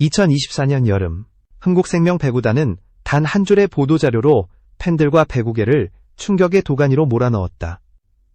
2024년 여름, 흥국생명 배구단은 단 한 줄의 보도자료로 팬들과 배구계를 충격의 도가니로 몰아넣었다.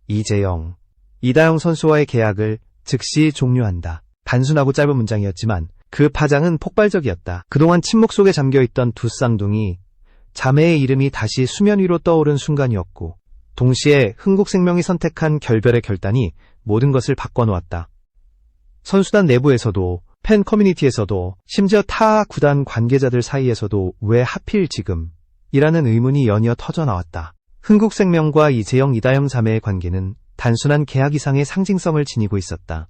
이재영, 이다영 선수와의 계약을 즉시 종료한다. 단순하고 짧은 문장이었지만 그 파장은 폭발적이었다. 그동안 침묵 속에 잠겨있던 두 쌍둥이, 자매의 이름이 다시 수면 위로 떠오른 순간이었고, 동시에 흥국생명이 선택한 결별의 결단이 모든 것을 바꿔놓았다. 선수단 내부에서도, 팬 커뮤니티에서도, 심지어 타 구단 관계자들 사이에서도 왜 하필 지금? 이라는 의문이 연이어 터져나왔다. 흥국생명과 이재영, 이다영 자매의 관계는 단순한 계약 이상의 상징성을 지니고 있었다.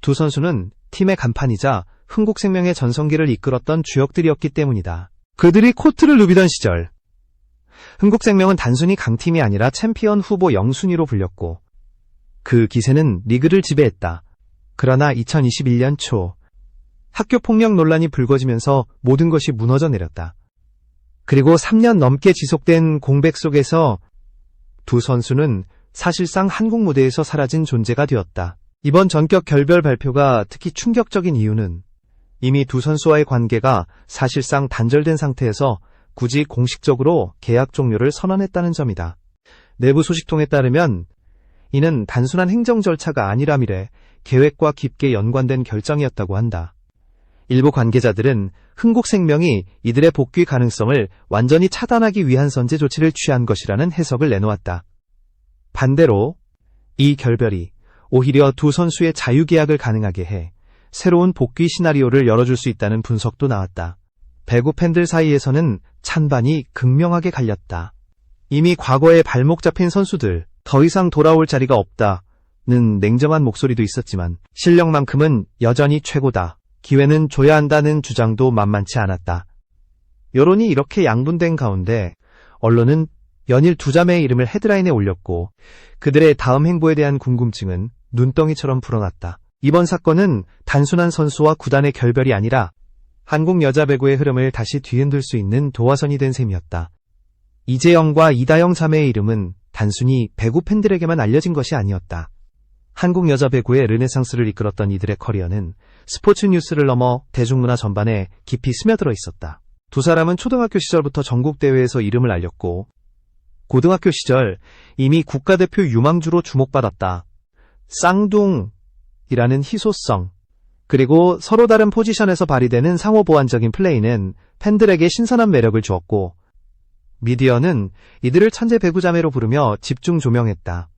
두 선수는 팀의 간판이자 흥국생명의 전성기를 이끌었던 주역들이었기 때문이다. 그들이 코트를 누비던 시절, 흥국생명은 단순히 강팀이 아니라 챔피언 후보 영순위로 불렸고, 그 기세는 리그를 지배했다. 그러나 2021년 초, 학교폭력 논란이 불거지면서 모든 것이 무너져 내렸다. 그리고 3년 넘게 지속된 공백 속에서 두 선수는 사실상 한국 무대에서 사라진 존재가 되었다. 이번 전격 결별 발표가 특히 충격적인 이유는 이미 두 선수와의 관계가 사실상 단절된 상태에서 굳이 공식적으로 계약 종료를 선언했다는 점이다. 내부 소식통에 따르면 이는 단순한 행정 절차가 아니라미래 계획과 깊게 연관된 결정이었다고 한다. 일부 관계자들은 흥국생명이 이들의 복귀 가능성을 완전히 차단하기 위한 선제 조치를 취한 것이라는 해석을 내놓았다. 반대로 이 결별이 오히려 두 선수의 자유계약을 가능하게 해 새로운 복귀 시나리오를 열어줄 수 있다는 분석도 나왔다. 배구 팬들 사이에서는 찬반이 극명하게 갈렸다. 이미 과거에 발목 잡힌 선수들, 더 이상 돌아올 자리가 없다는 냉정한 목소리도 있었지만 실력만큼은 여전히 최고다. 기회는 줘야 한다는 주장도 만만치 않았다. 여론이 이렇게 양분된 가운데 언론은 연일 두 자매의 이름을 헤드라인에 올렸고 그들의 다음 행보에 대한 궁금증은 눈덩이처럼 불어났다. 이번 사건은 단순한 선수와 구단의 결별이 아니라 한국 여자 배구의 흐름을 다시 뒤흔들 수 있는 도화선이 된 셈이었다. 이재영과 이다영 자매의 이름은 단순히 배구 팬들에게만 알려진 것이 아니었다. 한국 여자 배구의 르네상스를 이끌었던 이들의 커리어는 스포츠 뉴스를 넘어 대중문화 전반에 깊이 스며들어 있었다. 두 사람은 초등학교 시절부터 전국대회에서 이름을 알렸고 고등학교 시절 이미 국가대표 유망주로 주목받았다. 쌍둥이라는 희소성, 그리고 서로 다른 포지션에서 발휘되는 상호 보완적인 플레이는 팬들에게 신선한 매력을 주었고 미디어는 이들을 천재 배구자매로 부르며 집중 조명했다.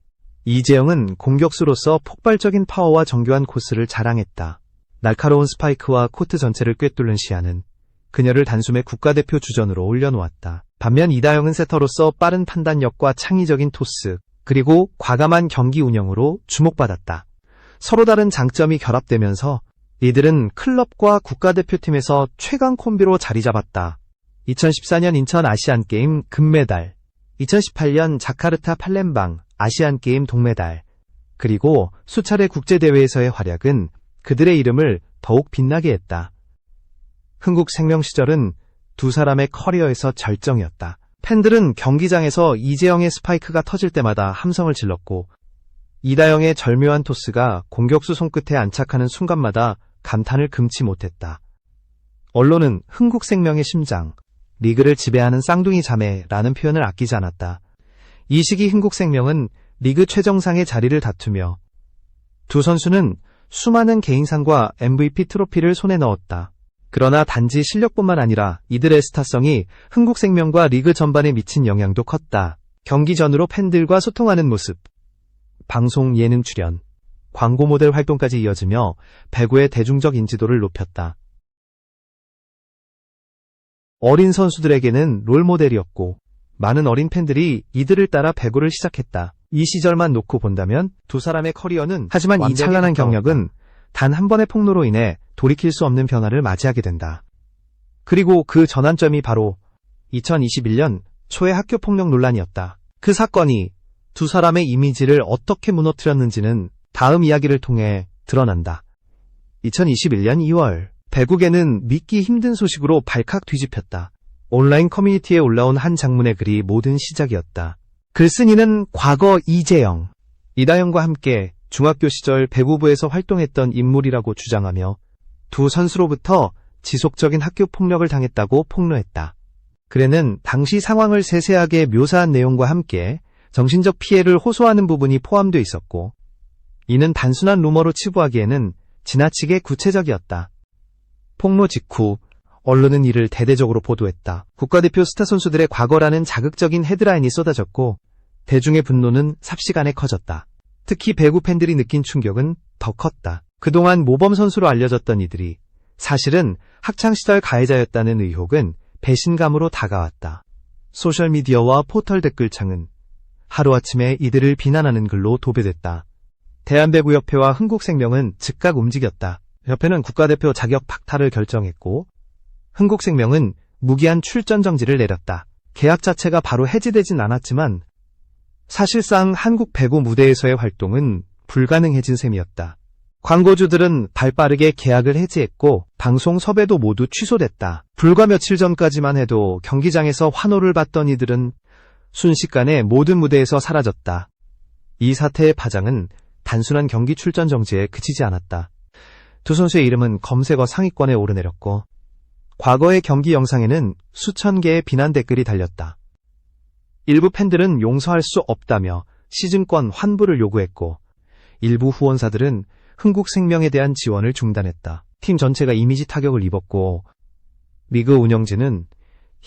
이재영은 공격수로서 폭발적인 파워와 정교한 코스를 자랑했다. 날카로운 스파이크와 코트 전체를 꿰뚫는 시야는 그녀를 단숨에 국가대표 주전으로 올려놓았다. 반면 이다영은 세터로서 빠른 판단력과 창의적인 토스, 그리고 과감한 경기 운영으로 주목받았다. 서로 다른 장점이 결합되면서 이들은 클럽과 국가대표팀에서 최강 콤비로 자리 잡았다. 2014년 인천 아시안게임 금메달, 2018년 자카르타 팔렘방 아시안게임 동메달, 그리고 수차례 국제대회에서의 활약은 그들의 이름을 더욱 빛나게 했다. 흥국생명 시절은 두 사람의 커리어에서 절정이었다. 팬들은 경기장에서 이재영의 스파이크가 터질 때마다 함성을 질렀고 이다영의 절묘한 토스가 공격수 손끝에 안착하는 순간마다 감탄을 금치 못했다. 언론은 흥국생명의 심장, 리그를 지배하는 쌍둥이 자매라는 표현을 아끼지 않았다. 이 시기 흥국생명은 리그 최정상의 자리를 다투며 두 선수는 수많은 개인상과 MVP 트로피를 손에 넣었다. 그러나 단지 실력뿐만 아니라 이들의 스타성이 흥국생명과 리그 전반에 미친 영향도 컸다. 경기 전으로 팬들과 소통하는 모습, 방송 예능 출연, 광고 모델 활동까지 이어지며 배구의 대중적 인지도를 높였다. 어린 선수들에게는 롤모델이었고 많은 어린 팬들이 이들을 따라 배구를 시작했다. 이 시절만 놓고 본다면 두 사람의 커리어는 하지만 이 찬란한 경력은 단 한 번의 폭로로 인해 돌이킬 수 없는 변화를 맞이하게 된다. 그리고 그 전환점이 바로 2021년 초의 학교폭력 논란이었다. 그 사건이 두 사람의 이미지를 어떻게 무너뜨렸는지는 다음 이야기를 통해 드러난다. 2021년 2월, 배구계는 믿기 힘든 소식으로 발칵 뒤집혔다. 온라인 커뮤니티에 올라온 한 장문의 글이 모든 시작이었다. 글쓴이는 과거 이재영, 이다영과 함께 중학교 시절 배구부에서 활동했던 인물이라고 주장하며 두 선수로부터 지속적인 학교 폭력을 당했다고 폭로했다. 글에는 당시 상황을 세세하게 묘사한 내용과 함께 정신적 피해를 호소하는 부분이 포함되어 있었고, 이는 단순한 루머로 치부하기에는 지나치게 구체적이었다. 폭로 직후 언론은 이를 대대적으로 보도했다. 국가대표 스타 선수들의 과거라는 자극적인 헤드라인이 쏟아졌고 대중의 분노는 삽시간에 커졌다. 특히 배구 팬들이 느낀 충격은 더 컸다. 그동안 모범 선수로 알려졌던 이들이 사실은 학창시절 가해자였다는 의혹은 배신감으로 다가왔다. 소셜미디어와 포털 댓글창은 하루아침에 이들을 비난하는 글로 도배됐다. 대한배구협회와 흥국생명은 즉각 움직였다. 협회는 국가대표 자격 박탈을 결정했고 흥국생명은 무기한 출전 정지를 내렸다. 계약 자체가 바로 해지되진 않았지만 사실상 한국 배구 무대에서의 활동은 불가능해진 셈이었다. 광고주들은 발빠르게 계약을 해지했고 방송 섭외도 모두 취소됐다. 불과 며칠 전까지만 해도 경기장에서 환호를 받던 이들은 순식간에 모든 무대에서 사라졌다. 이 사태의 파장은 단순한 경기 출전 정지에 그치지 않았다. 두 선수의 이름은 검색어 상위권에 오르내렸고 과거의 경기 영상에는 수천 개의 비난 댓글이 달렸다. 일부 팬들은 용서할 수 없다며 시즌권 환불을 요구했고 일부 후원사들은 흥국생명에 대한 지원을 중단했다. 팀 전체가 이미지 타격을 입었고 리그 운영진은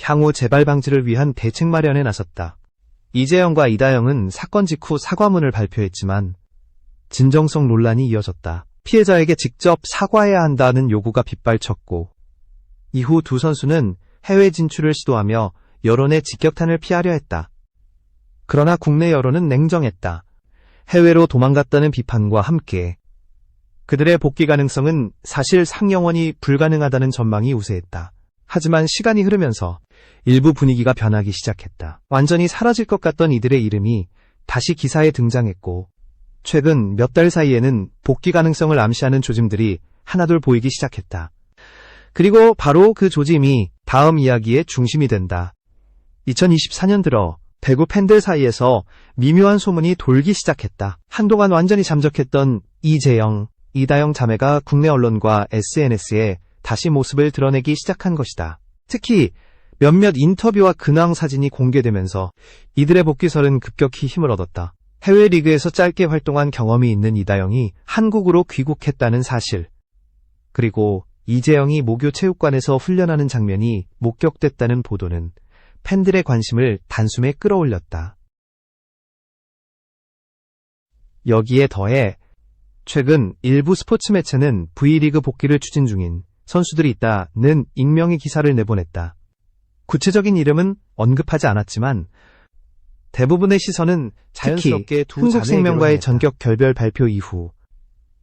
향후 재발 방지를 위한 대책 마련에 나섰다. 이재영과 이다영은 사건 직후 사과문을 발표했지만 진정성 논란이 이어졌다. 피해자에게 직접 사과해야 한다는 요구가 빗발쳤고 이후 두 선수는 해외 진출을 시도하며 여론의 직격탄을 피하려 했다. 그러나 국내 여론은 냉정했다. 해외로 도망갔다는 비판과 함께 그들의 복귀 가능성은 사실 상영원이 불가능하다는 전망이 우세했다. 하지만 시간이 흐르면서 일부 분위기가 변하기 시작했다. 완전히 사라질 것 같던 이들의 이름이 다시 기사에 등장했고 최근 몇 달 사이에는 복귀 가능성을 암시하는 조짐들이 하나둘 보이기 시작했다. 그리고 바로 그 조짐이 다음 이야기의 중심이 된다. 2024년 들어 배구 팬들 사이에서 미묘한 소문이 돌기 시작했다. 한동안 완전히 잠적했던 이재영, 이다영 자매가 국내 언론과 SNS에 다시 모습을 드러내기 시작한 것이다. 특히 몇몇 인터뷰와 근황 사진이 공개되면서 이들의 복귀설은 급격히 힘을 얻었다. 해외 리그에서 짧게 활동한 경험이 있는 이다영이 한국으로 귀국했다는 사실, 그리고 이재영이 모교 체육관에서 훈련하는 장면이 목격됐다는 보도는 팬들의 관심을 단숨에 끌어올렸다. 여기에 더해 최근 일부 스포츠 매체는 V리그 복귀를 추진 중인 선수들이 있다는 익명의 기사를 내보냈다. 구체적인 이름은 언급하지 않았지만 대부분의 시선은 자연스럽게 두 흥국생명과의 전격 결별 발표 이후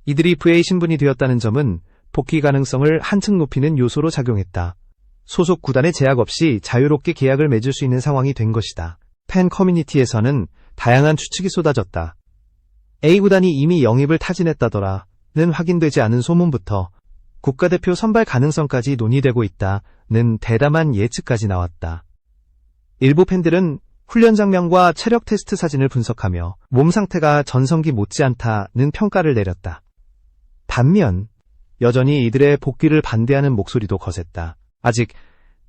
이들이 FA 신분이 되었다는 점은 복귀 가능성을 한층 높이는 요소로 작용했다. 소속 구단의 제약 없이 자유롭게 계약을 맺을 수 있는 상황이 된 것이다. 팬 커뮤니티에서는 다양한 추측이 쏟아졌다. A구단이 이미 영입을 타진했다더라는 확인되지 않은 소문부터 국가대표 선발 가능성까지 논의되고 있다는 대담한 예측까지 나왔다. 일부 팬들은 훈련 장면과 체력 테스트 사진을 분석하며 몸 상태가 전성기 못지않다는 평가를 내렸다. 반면 여전히 이들의 복귀를 반대하는 목소리도 거셌다. 아직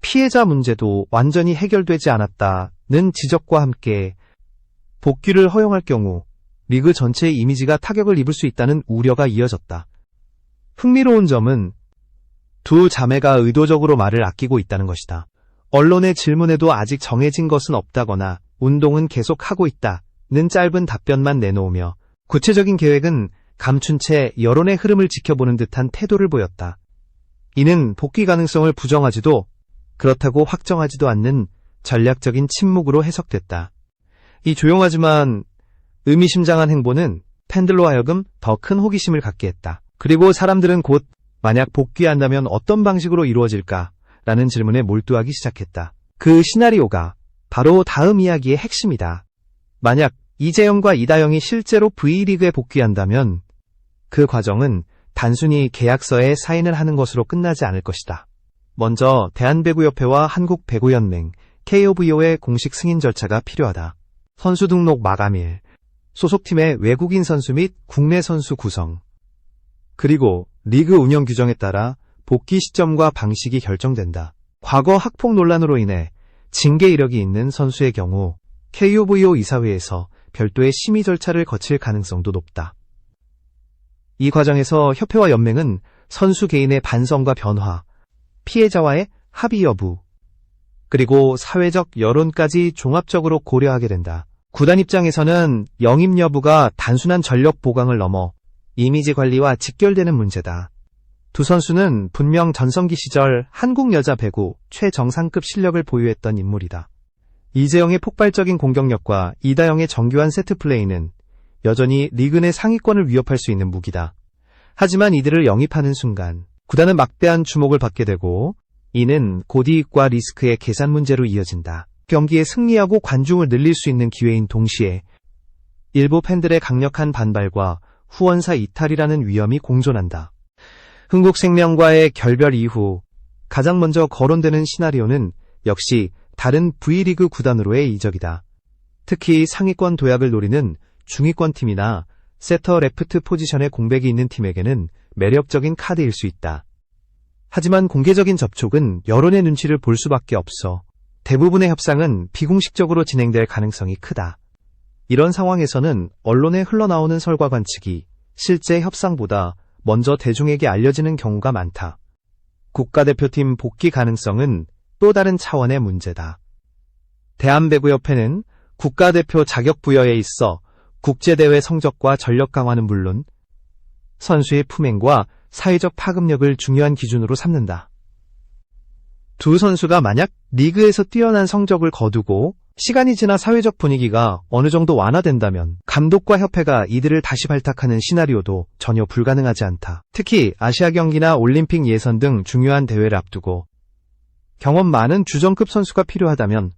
피해자 문제도 완전히 해결되지 않았다는 지적과 함께 복귀를 허용할 경우 리그 전체의 이미지가 타격을 입을 수 있다는 우려가 이어졌다. 흥미로운 점은 두 자매가 의도적으로 말을 아끼고 있다는 것이다. 언론의 질문에도 아직 정해진 것은 없다거나 운동은 계속하고 있다는 짧은 답변만 내놓으며 구체적인 계획은 감춘 채 여론의 흐름을 지켜보는 듯한 태도를 보였다. 이는 복귀 가능성을 부정하지도 그렇다고 확정하지도 않는 전략적인 침묵으로 해석됐다. 이 조용하지만 의미심장한 행보는 팬들로 하여금 더 큰 호기심을 갖게 했다. 그리고 사람들은 곧 만약 복귀한다면 어떤 방식으로 이루어질까라는 질문에 몰두하기 시작했다. 그 시나리오가 바로 다음 이야기의 핵심이다. 만약 이재영과 이다영이 실제로 V리그에 복귀한다면 그 과정은 단순히 계약서에 사인을 하는 것으로 끝나지 않을 것이다. 먼저 대한배구협회와 한국배구연맹, KOVO의 공식 승인 절차가 필요하다. 선수 등록 마감일, 소속팀의 외국인 선수 및 국내 선수 구성, 그리고 리그 운영 규정에 따라 복귀 시점과 방식이 결정된다. 과거 학폭 논란으로 인해 징계 이력이 있는 선수의 경우 KOVO 이사회에서 별도의 심의 절차를 거칠 가능성도 높다. 이 과정에서 협회와 연맹은 선수 개인의 반성과 변화, 피해자와의 합의 여부, 그리고 사회적 여론까지 종합적으로 고려하게 된다. 구단 입장에서는 영입 여부가 단순한 전력 보강을 넘어 이미지 관리와 직결되는 문제다. 두 선수는 분명 전성기 시절 한국 여자 배구 최정상급 실력을 보유했던 인물이다. 이재영의 폭발적인 공격력과 이다영의 정교한 세트 플레이는 여전히 리그 내 상위권을 위협할 수 있는 무기다. 하지만 이들을 영입하는 순간 구단은 막대한 주목을 받게 되고 이는 고디익과 리스크의 계산 문제로 이어진다. 경기에 승리하고 관중을 늘릴 수 있는 기회인 동시에 일부 팬들의 강력한 반발과 후원사 이탈이라는 위험이 공존한다. 흥국생명과의 결별 이후 가장 먼저 거론되는 시나리오는 역시 다른 V리그 구단으로의 이적이다. 특히 상위권 도약을 노리는 중위권 팀이나 세터 레프트 포지션에 공백이 있는 팀에게는 매력적인 카드일 수 있다. 하지만 공개적인 접촉은 여론의 눈치를 볼 수밖에 없어 대부분의 협상은 비공식적으로 진행될 가능성이 크다. 이런 상황에서는 언론에 흘러나오는 설과 관측이 실제 협상보다 먼저 대중에게 알려지는 경우가 많다. 국가대표팀 복귀 가능성은 또 다른 차원의 문제다. 대한배구협회는 국가대표 자격 부여에 있어 국제대회 성적과 전력 강화는 물론 선수의 품행과 사회적 파급력을 중요한 기준으로 삼는다. 두 선수가 만약 리그에서 뛰어난 성적을 거두고 시간이 지나 사회적 분위기가 어느 정도 완화된다면 감독과 협회가 이들을 다시 발탁하는 시나리오도 전혀 불가능하지 않다. 특히 아시아 경기나 올림픽 예선 등 중요한 대회를 앞두고 경험 많은 주전급 선수가 필요하다면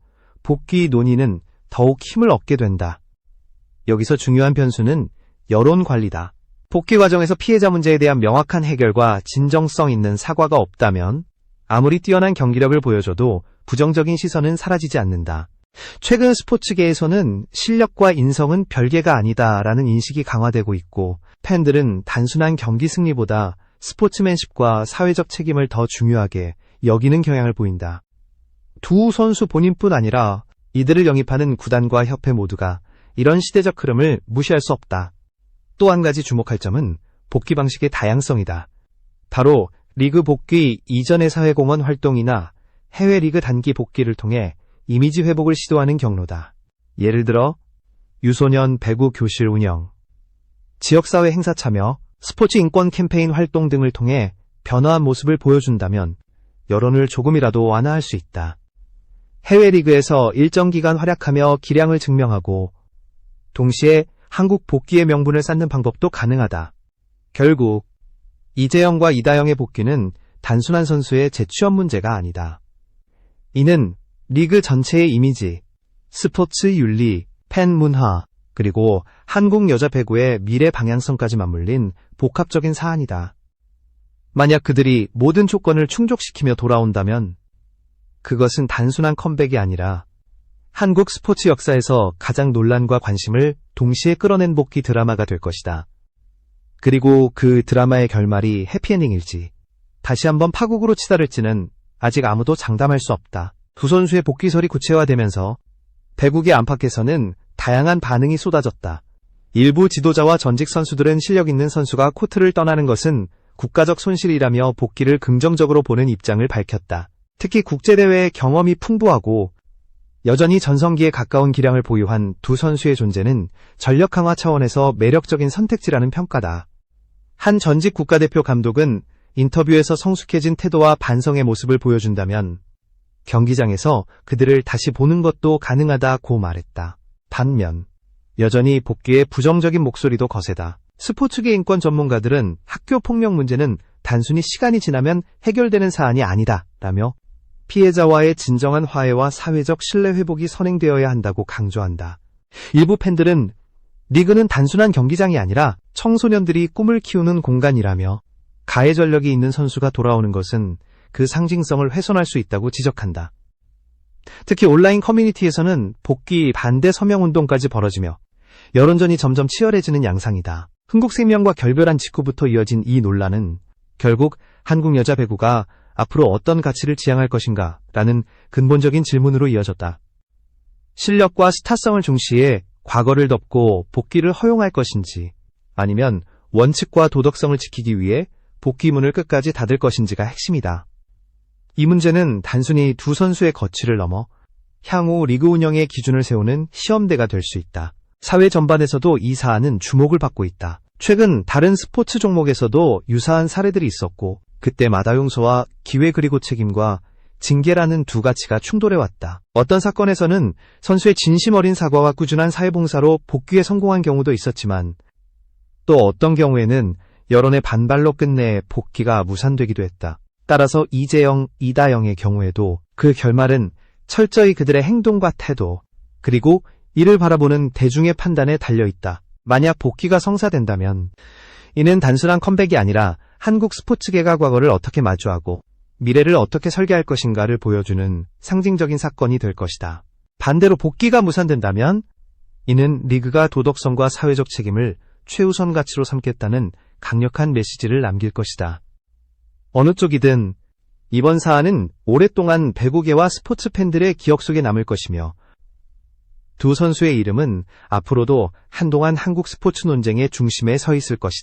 복귀 논의는 더욱 힘을 얻게 된다. 여기서 중요한 변수는 여론 관리다. 복귀 과정에서 피해자 문제에 대한 명확한 해결과 진정성 있는 사과가 없다면 아무리 뛰어난 경기력을 보여줘도 부정적인 시선은 사라지지 않는다. 최근 스포츠계에서는 실력과 인성은 별개가 아니다라는 인식이 강화되고 있고 팬들은 단순한 경기 승리보다 스포츠맨십과 사회적 책임을 더 중요하게 여기는 경향을 보인다. 두 선수 본인뿐 아니라 이들을 영입하는 구단과 협회 모두가 이런 시대적 흐름을 무시할 수 없다. 또 한 가지 주목할 점은 복귀 방식의 다양성이다. 바로 리그 복귀 이전의 사회공헌 활동이나 해외 리그 단기 복귀를 통해 이미지 회복을 시도하는 경로다. 예를 들어 유소년 배구 교실 운영, 지역사회 행사 참여, 스포츠 인권 캠페인 활동 등을 통해 변화한 모습을 보여준다면 여론을 조금이라도 완화할 수 있다. 해외 리그에서 일정 기간 활약하며 기량을 증명하고 동시에 한국 복귀의 명분을 쌓는 방법도 가능하다. 결국 이재영과 이다영의 복귀는 단순한 선수의 재취업 문제가 아니다. 이는 리그 전체의 이미지, 스포츠 윤리, 팬 문화, 그리고 한국 여자 배구의 미래 방향성까지 맞물린 복합적인 사안이다. 만약 그들이 모든 조건을 충족시키며 돌아온다면 그것은 단순한 컴백이 아니라 한국 스포츠 역사에서 가장 논란과 관심을 동시에 끌어낸 복귀 드라마가 될 것이다. 그리고 그 드라마의 결말이 해피엔딩일지 다시 한번 파국으로 치달을지는 아직 아무도 장담할 수 없다. 두 선수의 복귀설이 구체화되면서 배구계 안팎에서는 다양한 반응이 쏟아졌다. 일부 지도자와 전직 선수들은 실력 있는 선수가 코트를 떠나는 것은 국가적 손실이라며 복귀를 긍정적으로 보는 입장을 밝혔다. 특히 국제대회의 경험이 풍부하고 여전히 전성기에 가까운 기량을 보유한 두 선수의 존재는 전력 강화 차원에서 매력적인 선택지라는 평가다. 한 전직 국가대표 감독은 인터뷰에서 성숙해진 태도와 반성의 모습을 보여준다면 경기장에서 그들을 다시 보는 것도 가능하다고 말했다. 반면 여전히 복귀에 부정적인 목소리도 거세다. 스포츠계 인권 전문가들은 학교 폭력 문제는 단순히 시간이 지나면 해결되는 사안이 아니다 라며 피해자와의 진정한 화해와 사회적 신뢰 회복이 선행되어야 한다고 강조한다. 일부 팬들은 리그는 단순한 경기장이 아니라 청소년들이 꿈을 키우는 공간이라며 가해 전력이 있는 선수가 돌아오는 것은 그 상징성을 훼손할 수 있다고 지적한다. 특히 온라인 커뮤니티에서는 복귀 반대 서명운동까지 벌어지며 여론전이 점점 치열해지는 양상이다. 흥국생명과 결별한 직후부터 이어진 이 논란은 결국 한국 여자 배구가 앞으로 어떤 가치를 지향할 것인가 라는 근본적인 질문으로 이어졌다. 실력과 스타성을 중시해 과거를 덮고 복귀를 허용할 것인지, 아니면 원칙과 도덕성을 지키기 위해 복귀문을 끝까지 닫을 것인지가 핵심이다. 이 문제는 단순히 두 선수의 거취를 넘어 향후 리그 운영의 기준을 세우는 시험대가 될 수 있다. 사회 전반에서도 이 사안은 주목을 받고 있다. 최근 다른 스포츠 종목에서도 유사한 사례들이 있었고, 그때 마다 용서와 기회 그리고 책임과 징계라는 두 가치가 충돌해왔다. 어떤 사건에서는 선수의 진심 어린 사과와 꾸준한 사회봉사로 복귀에 성공한 경우도 있었지만, 또 어떤 경우에는 여론의 반발로 끝내 복귀가 무산되기도 했다. 따라서 이재영, 이다영의 경우에도 그 결말은 철저히 그들의 행동과 태도, 그리고 이를 바라보는 대중의 판단에 달려있다. 만약 복귀가 성사된다면 이는 단순한 컴백이 아니라 한국 스포츠계가 과거를 어떻게 마주하고 미래를 어떻게 설계할 것인가를 보여주는 상징적인 사건이 될 것이다. 반대로 복귀가 무산된다면 이는 리그가 도덕성과 사회적 책임을 최우선 가치로 삼겠다는 강력한 메시지를 남길 것이다. 어느 쪽이든 이번 사안은 오랫동안 배구계와 스포츠 팬들의 기억 속에 남을 것이며, 두 선수의 이름은 앞으로도 한동안 한국 스포츠 논쟁의 중심에 서 있을 것이다.